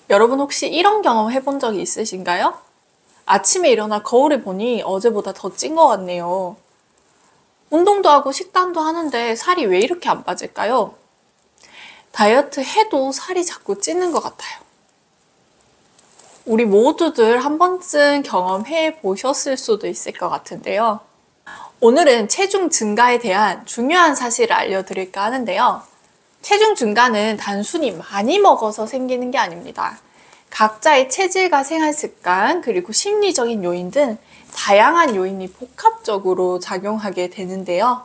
여러분 혹시 이런 경험 해본 적이 있으신가요? 아침에 일어나 거울을 보니 어제보다 더 찐 것 같네요. 운동도 하고 식단도 하는데 살이 왜 이렇게 안 빠질까요? 다이어트 해도 살이 자꾸 찌는 것 같아요. 우리 모두들 한 번쯤 경험해 보셨을 수도 있을 것 같은데요. 오늘은 체중 증가에 대한 중요한 사실을 알려드릴까 하는데요. 체중 증가는 단순히 많이 먹어서 생기는 게 아닙니다. 각자의 체질과 생활 습관, 그리고 심리적인 요인 등 다양한 요인이 복합적으로 작용하게 되는데요.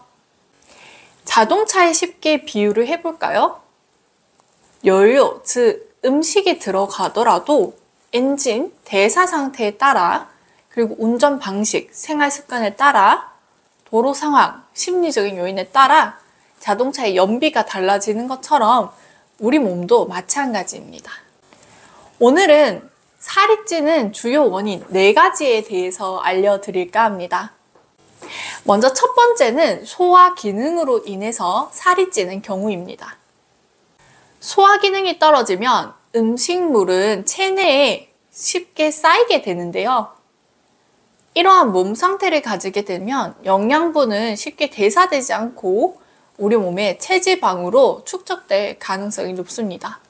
자동차에 쉽게 비유를 해볼까요? 연료, 즉 음식이 들어가더라도 엔진, 대사 상태에 따라, 그리고 운전 방식, 생활 습관에 따라, 도로 상황, 심리적인 요인에 따라 자동차의 연비가 달라지는 것처럼 우리 몸도 마찬가지입니다. 오늘은 살이 찌는 주요 원인 4가지에 대해서 알려드릴까 합니다. 먼저 첫 번째는 소화 기능으로 인해서 살이 찌는 경우입니다. 소화 기능이 떨어지면 음식물은 체내에 쉽게 쌓이게 되는데요. 이러한 몸 상태를 가지게 되면 영양분은 쉽게 대사되지 않고 우리 몸에 체지방으로 축적될 가능성이 높습니다.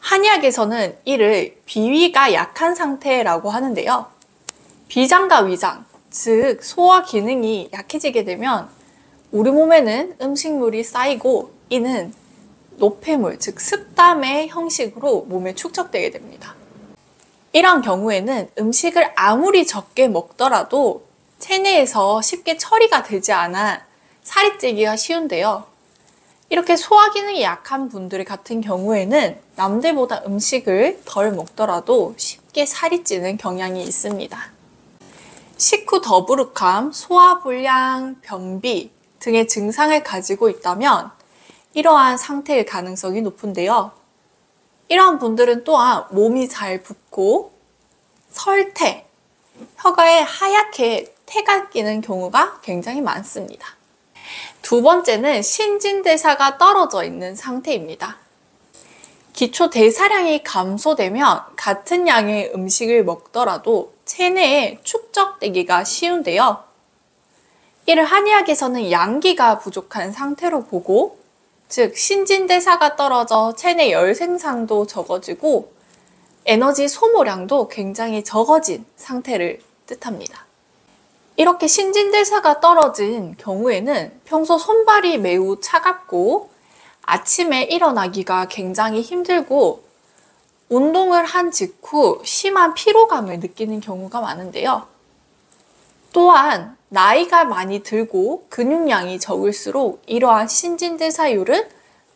한의학에서는 이를 비위가 약한 상태라고 하는데요. 비장과 위장, 즉 소화 기능이 약해지게 되면 우리 몸에는 음식물이 쌓이고 이는 노폐물, 즉 습담의 형식으로 몸에 축적되게 됩니다. 이런 경우에는 음식을 아무리 적게 먹더라도 체내에서 쉽게 처리가 되지 않아 살이 찌기가 쉬운데요. 이렇게 소화 기능이 약한 분들 같은 경우에는 남들보다 음식을 덜 먹더라도 쉽게 살이 찌는 경향이 있습니다. 식후 더부룩함, 소화불량, 변비 등의 증상을 가지고 있다면 이러한 상태일 가능성이 높은데요. 이러한 분들은 또한 몸이 잘 붓고 설태, 혀가 하얗게 태가 끼는 경우가 굉장히 많습니다. 두 번째는 신진대사가 떨어져 있는 상태입니다. 기초 대사량이 감소되면 같은 양의 음식을 먹더라도 체내에 축적되기가 쉬운데요. 이를 한의학에서는 양기가 부족한 상태로 보고, 즉 신진대사가 떨어져 체내 열 생산도 적어지고 에너지 소모량도 굉장히 적어진 상태를 뜻합니다. 이렇게 신진대사가 떨어진 경우에는 평소 손발이 매우 차갑고 아침에 일어나기가 굉장히 힘들고 운동을 한 직후 심한 피로감을 느끼는 경우가 많은데요. 또한 나이가 많이 들고 근육량이 적을수록 이러한 신진대사율은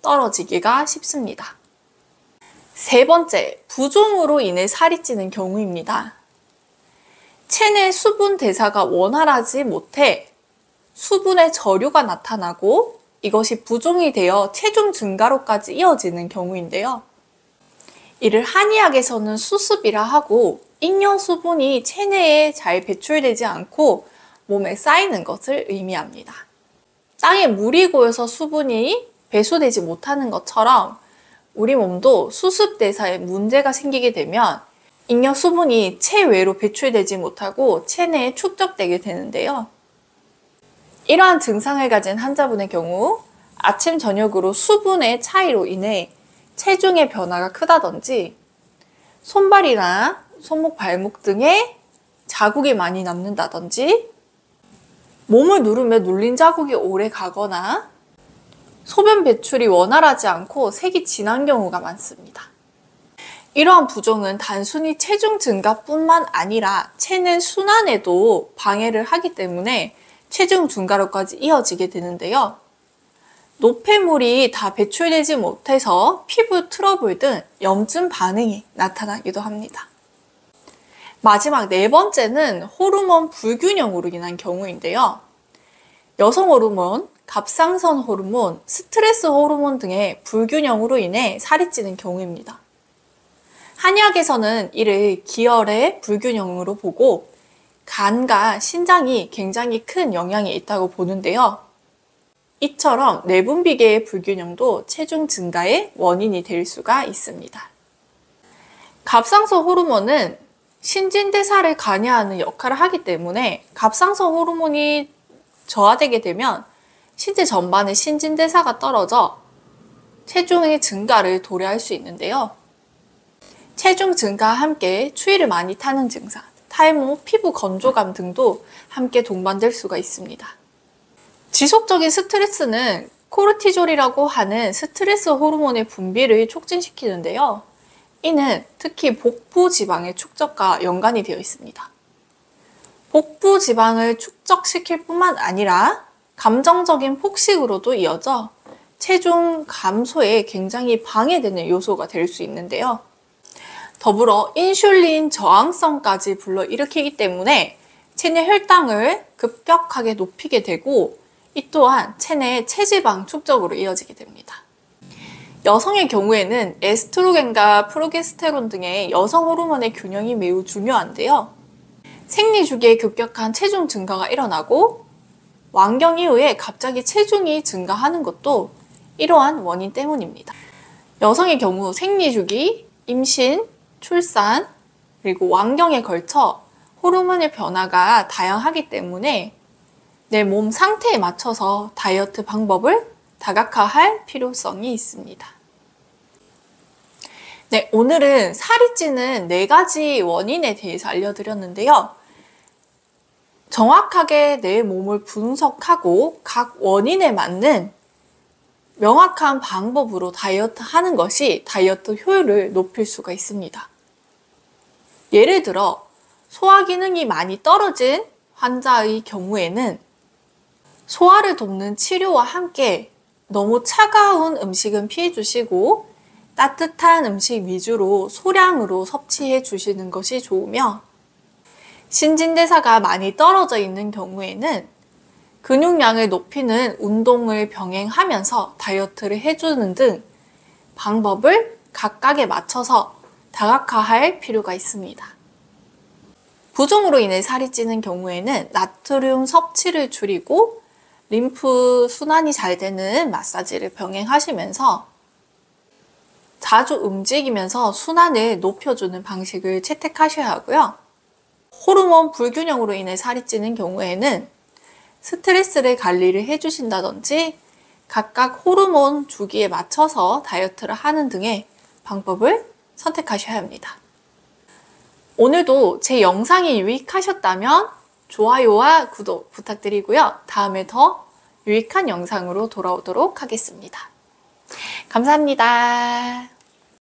떨어지기가 쉽습니다. 세 번째, 부종으로 인해 살이 찌는 경우입니다. 체내 수분 대사가 원활하지 못해 수분의 저류가 나타나고 이것이 부종이 되어 체중 증가로까지 이어지는 경우인데요. 이를 한의학에서는 수습이라 하고 잉여 수분이 체내에 잘 배출되지 않고 몸에 쌓이는 것을 의미합니다. 땅에 물이 고여서 수분이 배수되지 못하는 것처럼 우리 몸도 수습 대사에 문제가 생기게 되면 잉여 수분이 체외로 배출되지 못하고 체내에 축적되게 되는데요. 이러한 증상을 가진 환자분의 경우 아침, 저녁으로 수분의 차이로 인해 체중의 변화가 크다든지 손발이나 손목, 발목 등에 자국이 많이 남는다든지 몸을 누르며 눌린 자국이 오래 가거나 소변 배출이 원활하지 않고 색이 진한 경우가 많습니다. 이러한 부종은 단순히 체중 증가뿐만 아니라 체내 순환에도 방해를 하기 때문에 체중 증가로까지 이어지게 되는데요. 노폐물이 다 배출되지 못해서 피부 트러블 등 염증 반응이 나타나기도 합니다. 마지막 네 번째는 호르몬 불균형으로 인한 경우인데요. 여성 호르몬, 갑상선 호르몬, 스트레스 호르몬 등의 불균형으로 인해 살이 찌는 경우입니다. 한의학에서는 이를 기혈의 불균형으로 보고 간과 신장이 굉장히 큰 영향이 있다고 보는데요. 이처럼 내분비계의 불균형도 체중 증가의 원인이 될 수가 있습니다. 갑상선 호르몬은 신진대사를 관여하는 역할을 하기 때문에 갑상선 호르몬이 저하되게 되면 신체 전반의 신진대사가 떨어져 체중의 증가를 도래할 수 있는데요. 체중 증가와 함께 추위를 많이 타는 증상, 탈모, 피부 건조감 등도 함께 동반될 수가 있습니다. 지속적인 스트레스는 코르티졸이라고 하는 스트레스 호르몬의 분비를 촉진시키는데요. 이는 특히 복부 지방의 축적과 연관이 되어 있습니다. 복부 지방을 축적시킬 뿐만 아니라 감정적인 폭식으로도 이어져 체중 감소에 굉장히 방해되는 요소가 될 수 있는데요. 더불어 인슐린 저항성까지 불러일으키기 때문에 체내 혈당을 급격하게 높이게 되고 이 또한 체내 체지방 축적으로 이어지게 됩니다. 여성의 경우에는 에스트로겐과 프로게스테론 등의 여성 호르몬의 균형이 매우 중요한데요. 생리 주기에 급격한 체중 증가가 일어나고 왕경 이후에 갑자기 체중이 증가하는 것도 이러한 원인 때문입니다. 여성의 경우 생리 주기, 임신, 출산, 그리고 왕경에 걸쳐 호르몬의 변화가 다양하기 때문에 내 몸 상태에 맞춰서 다이어트 방법을 다각화할 필요성이 있습니다. 네, 오늘은 살이 찌는 4가지 원인에 대해서 알려드렸는데요. 정확하게 내 몸을 분석하고 각 원인에 맞는 명확한 방법으로 다이어트 하는 것이 다이어트 효율을 높일 수가 있습니다. 예를 들어 소화 기능이 많이 떨어진 환자의 경우에는 소화를 돕는 치료와 함께 너무 차가운 음식은 피해 주시고 따뜻한 음식 위주로 소량으로 섭취해 주시는 것이 좋으며, 신진대사가 많이 떨어져 있는 경우에는 근육량을 높이는 운동을 병행하면서 다이어트를 해주는 등 방법을 각각에 맞춰서 다각화할 필요가 있습니다. 부종으로 인해 살이 찌는 경우에는 나트륨 섭취를 줄이고 림프 순환이 잘 되는 마사지를 병행하시면서 자주 움직이면서 순환을 높여주는 방식을 채택하셔야 하고요. 호르몬 불균형으로 인해 살이 찌는 경우에는 스트레스를 관리를 해주신다든지 각각 호르몬 주기에 맞춰서 다이어트를 하는 등의 방법을 선택하셔야 합니다. 오늘도 제 영상이 유익하셨다면 좋아요와 구독 부탁드리고요. 다음에 더 유익한 영상으로 돌아오도록 하겠습니다. 감사합니다.